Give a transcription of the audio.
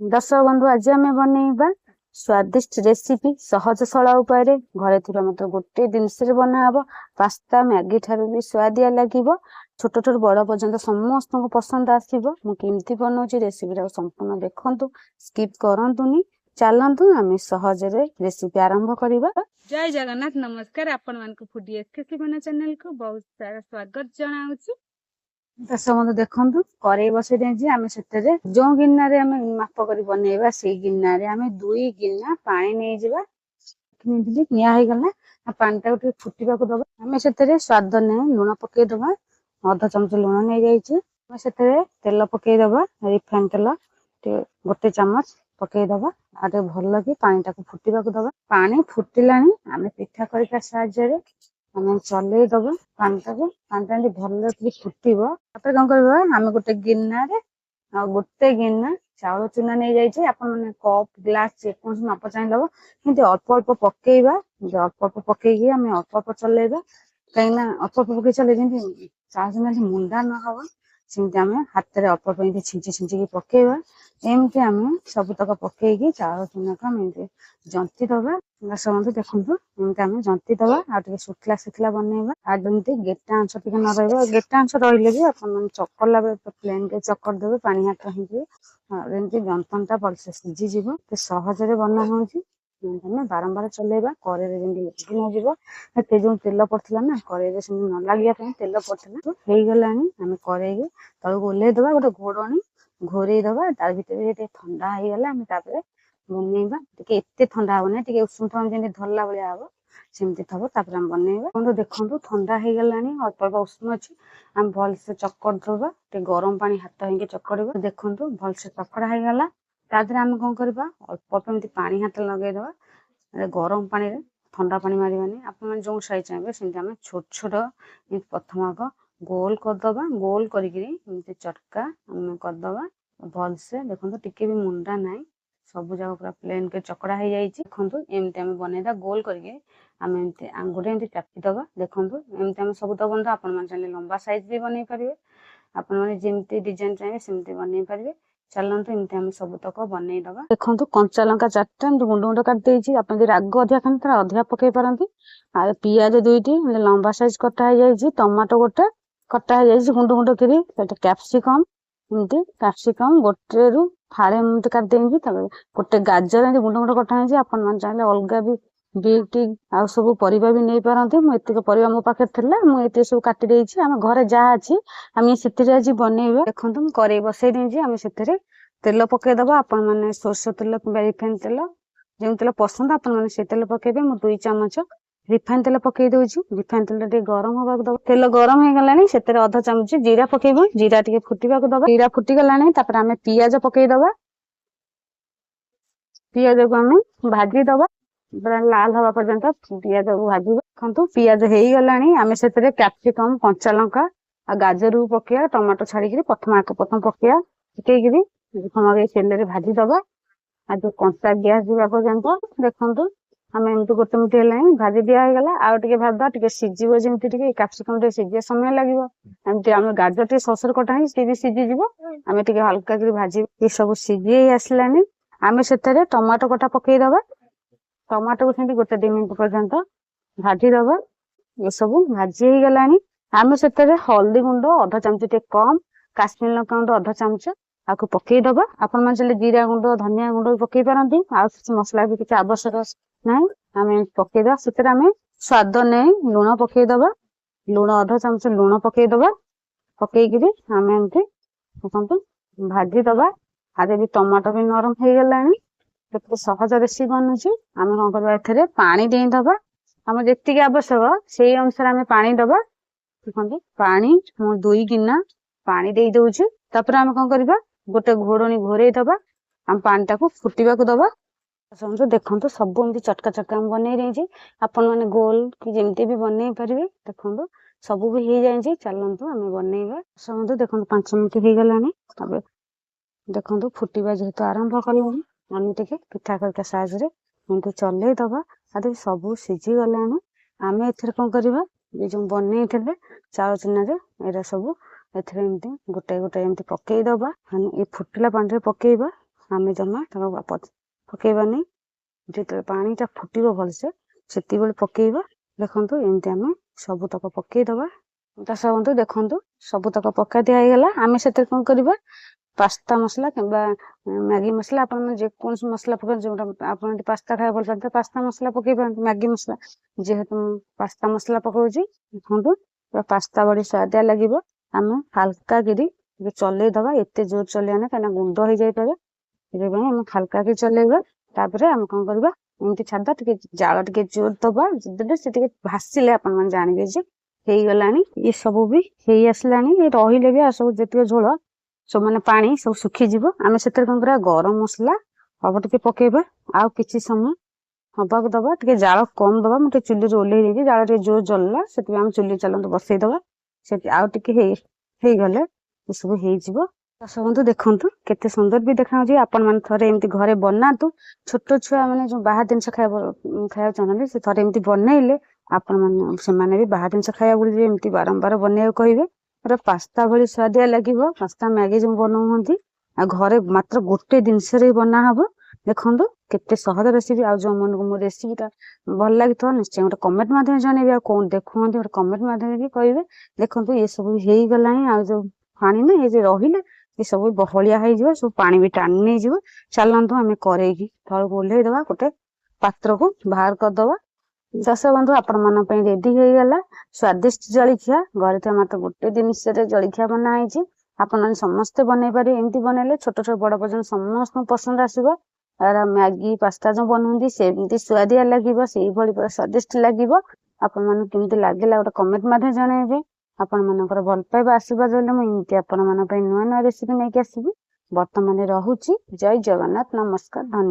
दर्शक बंधु आज आम बनइबा स्वादिष्ट रेसिपी सहज सरल उपाय घरे थिबा मात्र गोटे जिनस बना हबो। पास्ता मैगी ठारू भी स्वादिया लगिबो। छोट छोट बड़ पर्यंत समस्त को पसंद आसीबो। मु केमती बनाउची रेसिपी संपूर्ण देखंतु, स्किप करंतुनी। चलंतु आम सहज रेसिपी आरंभ करिबा। जय जगन्नाथ, नमस्कार। आपण मानक फूडी एसकेसी बना चैनल को बहुत सारा स्वागत जनाउची। दर्शक बंधु देखंतु कड़े बसई देजी आम से जो गिन्ना आम माप कर बनइबा से गिन्ना आम 2 गिन्ना पानी नहीं जावा। निया हो गला पानी टाक फुटा दबा। आम से स्वाद ने लुण पकई दबा। अधा चमच लुण नहीं जाइए। आम से तेल पकई दबा। रिफाइन तेल गोटे चमच पकई दबा। आगे भल कि पानी टाक फुटा दबा। पानी फुटिला आम पिठा कर साहाय्य आम चल दबा। पानी भल फुटब कौन कर आम गोटे गिन्ना गोटे गिन्ना चाउल चूना नहीं जाइए। आपने कप ग्लास जेको माप चाहिए कि अल्प अल्प पकेबा। अल्प अल्प पकईकि आम अल्प अल्प चलेबा। कहीं अल्प अल्प पकई चले चाउल चूना मुंडा न हम सेमती आम हाथ में अल्प अल्प छिंची छिंचिकी पकेबा। एमती आम सबुतक पकईकि चाउल चूना को आम जंती दबा। दर्शक देखु एमती आम जंती दबा। आगे सुखला सुखला बनइबा। आमती गेटा अंश टे न रहा। गेटा अंश रही भी आप चकड़ला प्लेन के चकड़ देवे पानी हाथ हिंदी जंतन टा भलसे सीझीज सहज बना हो। बारंबार चलेबा कड़े लगी नजर जो तेल पड़ता ना कड़े न लगे तेल पड़ता हो गला। आम कड़े तलक ओल्लैदबा। गोटे घोड़णी घोरई दबा। तार भर ठंडा हो गला बनइबा। एते ठंडा हम ना उषुम जमी धरला भाया हम सेमती थब आम बनइबा। देखो ठंडा हो गला अल्प अल्प उषुम अच्छी आम भलसे चकड़ दबा। गरम पानी हाथ हिंगे चकड़ा। देखो भलसे चकड़ा हो गला। तादर आम कौन करवा अल्प अल्प एमती पानी हाथ लगेदबा। गरम पानी ठंडा पानी मारवानी। आप जो साइज चाहिए सेमती आम छोट छोट प्रथम आग गोल करदबा। गोल करके चटका आम करदबा भलसे। देखो टिके भी मुंडा ना सब जगह पूरा प्लेन के चकड़ा हो जाए। देखो एमती आम बनईदा गोल करके आम एमती आंगुठे एमती चापी दबा। देखो एमती आम सब तक बंधु आपण चाहिए लंबा साइज भी बनई पारे। आपने जमी डिजाइन चाहिए सेमती बनई पारे। चलते एमती आम सब तक बनई दबा। देखो कंचा लंका 4टा गुंड गुंड काटी। आप राग अधिका खाते अधिका पकई पारती। पियाज 2टी लंबा साइज कटा हो जाए। टमाटो गोटे कटा हो जाए गुंड गुंड करी। कैप्सिकम एमती कैप्सिकम गोटे रु फाड़े एमती काटदे। गोटे गाजर एमती गुंड गुंड कटा हो। आप चाहिए अलग भी बीट आ सब परिबा भी नहीं पारती। मुझे परिबा मो पाखे थिला मुझे सब काटी देछि। आम घरे जहाँ अच्छी आम से आज बनइबा। देखो कड़े बसई देछि आम से तेल पकई दबा। आपण मैंने सोरष तेल कि रिफाइन तेल जो तेल पसंद आपने से तेल पकईबे। मु 2 चमच रिफाइन तेल पकई दउछि। रिफाइन तेल टे गरम होगा दबा। तेल गरम हो गलानी से अधा चामच जीरा पकईबा। जीरा टे फुटिबा दबा। जीरा फुटी गलानी तापर आम पियाज पकई दबा। पियाज को आम भाजी दबा लाल हवा पर्यंत पियाज को भाजी। देखो पियाज हो गलानी आम से कैप्सिकम कंचा लंका आ गाजर पकईया टमाटो छाड़ी प्रथम आक प्रथम पकईया पकईकि तेल भाजी दबा। आ जो कंचा गैस जावा पर्यंत देखो आम एमती गोटे मिनट है भाजी दिया गला। आउ टे भाजदा टे सीझीब जमी कैप्सिकम टे सीझे समय लगे। एमती आम गाजर टे ससर कटा है सी भी सीझीज। आम टे हल्का कर भाजी ये सब सीझी आसलानी आम से टमाटो कटा पकई दबा। टमाटो को सेमती गोटे 2 मिनट पर्यंत भाजी दबा। ये सब भाजी हो गलानी आम से हल्दी गुंड अधा चामच टे कम काश्मीर लंका गुंड अधा चामच आपको पकई दबा। आपण चले जीरा गुंड धनिया गुंड पकई पारती। आ मसला भी किसी आवश्यक ना आम पकईदा से आम स्वाद नहीं लुण पकई दबा। लुण अधा चामच लुण पकई दबा। पकईकि आम एमती देखो भाजी दबा। आगे भी टमाटो भी नरम हो गलानी सहज रेसिपी बनूची। आम कौन करवा पानी दे दबा। आम जी आवश्यक से अनुसार आम पानी दबा। देखो पानी मु 2 गिन्ना पानी दे दउछि। तापर आम कौन करवा गोटे घोड़णी घोरई दबा। आम पानी टाक फुटा दबा। समझो देखो सब एमती चटका चटका आम बनई रही। आपण मैंने गोल कि जमी भी बनई पारे। देखो सब भी हो जाए। चलतु आम बनइबा। समझो देखो 5 मिनट हो गलानी। देखो फुटवा जेहेतु आरंभ कलानी आम टे पिठा करके साहाଯ୍य एमती चल दबा। आदि सब सीझी गलानी आम ए कौन करवा ये जो बनई चाउल चूना एरा सब एमती गोटे गोटे एमती पकई दबा। ये फुटिला पानी पकईबा ଆମେ ଜମା ତାକୁ ପକେଇବାନି। ଯେତେବେଳେ ପାଣିଟା ଫୁଟିବ ଭଲସେ ସେତିକିବେଳେ ପକେଇବା। ଦେଖନ୍ତୁ ଏମିତି ଆମେ ସବୁତକ ପକେଇଦବା। ଚାଷ ବନ୍ଧୁ ଦେଖନ୍ତୁ ସବୁତକ ପକା ଦିଆ ହେଇଗଲା। ଆମେ ସେଥିରେ କଣ କରିବା, ପାସ୍ତା ମସଲା କିମ୍ବା ମ୍ୟାଗି ମସଲା, ଆପଣ ଯେକୌଣସି ମସଲା ପକାନ୍ତି, ଯୋଉଟା ଆପଣ ଯଦି ପାସ୍ତା ଖାଇବା ଭଲ ପାଆନ୍ତି ପାସ୍ତା ମସଲା ପକେଇ ପାରନ୍ତି, ମ୍ୟାଗି ମସଲା। ଯେହେତୁ ମୁଁ ପାସ୍ତା ମସଲା ପକଉଛି, ଦେଖନ୍ତୁ ପୁରା ପାସ୍ତା ଭଳି ସୁଆଦିଆ ଲାଗିବ। ଆମେ ହାଲକା କିରି ଟିକେ ଚଲେଇ ଦବା, ଏତେ ଜୋର ଚଲେଇବା କାହିଁକିନା ଗୁଣ୍ଡ ହେଇଯାଇପାରେ, ସେଥିପାଇଁ ଆମେ ହାଲକା କି ଚଲେଇବା। ତାପରେ ଆମେ କଣ କରିବା, ଏମିତି ଛାଡିଦବା, ଟିକେ ଜାଳ ଟିକେ ଜୋର ଦବା, ଦେଲେ ସେ ଟିକେ ଭାସିଲେ ଆପଣ ମାନେ ଜାଣିବେ ଯେ ହେଇଗଲାଣି। ଏ ସବୁ ବି ହେଇ ଆସିଲାଣି। ଏ ରହିଲେ ବି ଆଉ ସବୁ ଯେତିକି ଝୋଳ ସବୁ ମାନେ ପାଣି ସବୁ ଶୁଖିଯିବ। ଆମେ ସେଥିରେ କଣ କରିବା, ଗରମ ମସଲା ହବ ଟିକେ ପକେଇବା, ଆଉ କିଛି ସମୟ ହବାକୁ ଦବା, ଟିକେ ଜାଳ କମ ଦବା। ମୁଁ ଟିକେ ଚୁଲିରୁ ଓହ୍ଲେଇ ଦେଇଛି, ଜାଳ ଟିକେ ଜୋର ଜଳିଲା, ସେଥିପାଇଁ ଆମେ ଚୁଲି ଚାଲନ୍ତୁ ବସେଇଦବା। ସେଠି ଆଉ ଟିକେ ହେଇଗଲେ ଏସବୁ ହେଇଯିବ। ଚାଷ ବନ୍ଧୁ ଦେଖନ୍ତୁ କେତେ ସୁନ୍ଦର ବି ଦେଖାଯାଉଛି। ଆପଣ ମାନେ ଥରେ ଏମିତି ଘରେ ବନାନ୍ତୁ। ଛୋଟ ଛୁଆ ମାନେ ଯୋଉ ବାହାର ଜିନିଷ ଖାଇବାକୁ ଚାହୁଁଛନ୍ତି, ସେ ଥରେ ଏମିତି ବନେଇଲେ ଆପଣ ମାନେ ସେମାନେ ବି ବାହାର ଜିନିଷ ଖାଇବା ବୋଲି ଏମିତି ବାରମ୍ବାର ବନେଇବାକୁ କହିବେ। ପୁରା ପାସ୍ତା ଭଳି ସୁଆଦିଆ ଲାଗିବ। ପାସ୍ତା ମ୍ୟାଗି ଯୋଉ ବନଉଛନ୍ତି, ଆଉ ଘରେ ମାତ୍ର ଗୋଟେ ଜିନିଷରେ ବନା ହବ। ଦେଖନ୍ତୁ କେତେ ସହଜ ରେସିପି। ଆଉ ଯୋଉ ମାନଙ୍କୁ ମୋ ରେସିପିଟା ଭଲ ଲାଗିଥିବ ନିଶ୍ଚୟ ଗୋଟେ କମେଣ୍ଟ ମାଧ୍ୟମରେ ଜଣେଇବେ। ଆଉ କଣ ଦେଖୁଛନ୍ତି ଗୋଟେ କମେଣ୍ଟ ମାଧ୍ୟମରେ ବି କହିବେ। ଦେଖନ୍ତୁ ଏ ସବୁ ହେଇଗଲାଣି। ଆଉ ଯୋଉ ପାଣି ନା ଏ ଯୋଉ ରହିଲେ ଏ ସବୁ ବହଳିଆ ହେଇଯିବ, ସବୁ ପାଣି ବି ଟାଣି ନେଇଯିବ। ଚାଲନ୍ତୁ ଆମେ କରେଇକି ତଳକୁ ଓହ୍ଲେଇ ଦବା, ଗୋଟେ ପାତ୍ରକୁ ବାହାର କରିଦବା। ଚାଷ ବନ୍ଧୁ ଆପଣ ମାନଙ୍କ ପାଇଁ ରେଡି ହେଇଗଲା ସ୍ଵାଦିଷ୍ଟ ଜଳଖିଆ। ଘରେ ଥିବା ମାତ୍ର ଗୋଟେ ଜିନିଷରେ ଜଳଖିଆ ବନା ହେଇଛି। ଆପଣ ମାନେ ସମସ୍ତେ ବନେଇ ପାରିବେ। ଏମିତି ବନେଇଲେ ଛୋଟ ଛୋଟ ବଡ ପର୍ଯ୍ୟନ୍ତ ସମସ୍ତଙ୍କୁ ପସନ୍ଦ ଆସିବ। ତାର ମ୍ୟାଗି ପାସ୍ତା ଯୋଉ ବନାନ୍ତି ସେମିତି ସୁଆଦିଆ ଲାଗିବ, ସେଇଭଳି ପୁରା ସ୍ଵାଦିଷ୍ଟ ଲାଗିବ। ଆପଣ ମାନଙ୍କୁ କେମିତି ଲାଗିଲା ଗୋଟେ କମେଣ୍ଟ ମଧ୍ୟ ଜଣେଇବେ। ଆପଣ ମାନଙ୍କର ଭଲ ପାଇବା ଆଶୀର୍ବାଦ ରହିଲେ ମୁଁ ଏମିତି ଆପଣ ମାନଙ୍କ ପାଇଁ ନୂଆ ନୂଆ ରେସିପି ନେଇକି ଆସିବି। ବର୍ତ୍ତମାନ ରହୁଛି। ଜୟ ଜଗନ୍ନାଥ, ନମସ୍କାର, ଧନ୍ୟବାଦ।